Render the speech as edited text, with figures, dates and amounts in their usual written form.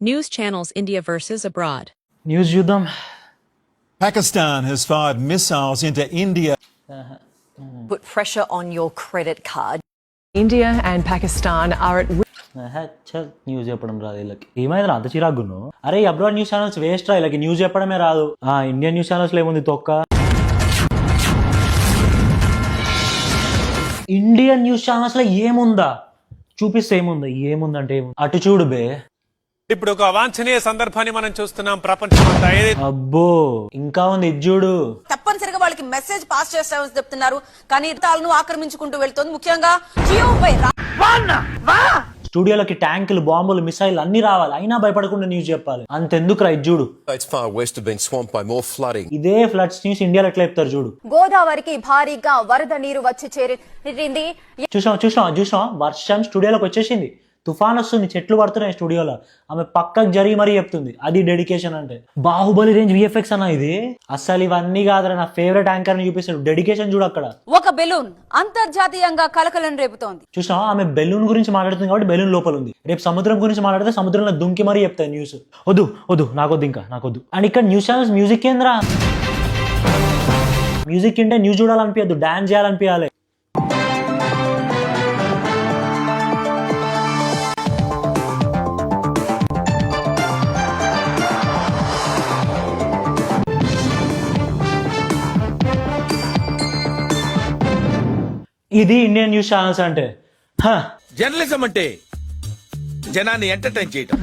News channels India versus abroad. News చూద్దాం. Pakistan has fired missiles into India. Put pressure on your credit card. India and Pakistan are at news చెప్పడం రాదు వీళ్ళకి. ఏమైంది అంత చిరాకును? అరే abroad news channels waste రా, వీళ్ళకి news చెప్పడమే రాదు. ఇండియన్ న్యూస్ ఛానల్స్ లో ఏముంది తొక్క. ఇండియన్ న్యూస్ ఛానల్స్ లో ఏముందా చూపిస్తే ఏముందంటే అటు చూడు బే. ఇప్పుడు ఒక అవాంఛనీయ సందర్భాన్ని మనం చూస్తున్నాం ప్రపంచమంతా. అబ్బో ఇంకా ఉంది ఇది చూడు. తప్పనిసరిగా వాళ్ళకి మెసేజ్ పాస్ చేస్తామని చెప్తున్నారు, కానీ తాలను ఆక్రమించుకుంటూ వెళ్తోంది. ముఖ్యంగా జియోపై స్టూడియోలకి ట్యాంకులు, బాంబులు, మిసైల్ అన్ని రావాలి, అయినా భయపడకుండా న్యూస్ చెప్పాలి. అంతెందుకు రా ఇది చూడు. States far west have been swamped by more flooding. ఇదే ఫ్లడ్స్ న్యూస్ ఇండియాలో ఎట్లా చెప్తారు చూడు. గోదావరికి భారీగా వరద నీరు వచ్చి చేరింది. చూసాం వర్షం స్టూడియోలోకి వచ్చేసింది, తుఫాన్ వస్తుంది, చెట్లు పడుతున్నాయి స్టూడియోలో. ఆమె పక్కకు జరిగి మరీ చెప్తుంది. అది డెడికేషన్ అంటే. బాహుబలి రేంజ్ విఎఫ్ఎక్స్ అన్న ఇది. అసలు ఇవన్నీ కాదురా, నా ఫేవరెట్ యాంకర్ ని చూపిస్తాడు. డెడికేషన్ చూడు అక్కడ. ఒక బెలూన్ అంతర్జాతీయంగా కలకలం రేపుతోంది. చూసాం ఆమె బెలూన్ గురించి మాట్లాడుతుంది కాబట్టి బెలూన్ లోపల ఉంది. రేపు సముద్రం గురించి మాట్లాడితే సముద్రంలో దుంకి మరీ చెప్తాయి న్యూస్. వద్దు నాకొద్దు. అండ్ ఇక్కడ న్యూస్ ఛానల్స్ మ్యూజిక్ కేంద్ర. మ్యూజిక్ అంటే న్యూస్ చూడాలనిపించద్దు, డాన్స్ చేయాలనిపించాలి. ఇది ఇండియన్ న్యూస్ ఛానల్స్ అంటే. జర్నలిజం అంటే జనాన్ని ఎంటర్టైన్ చేయటం.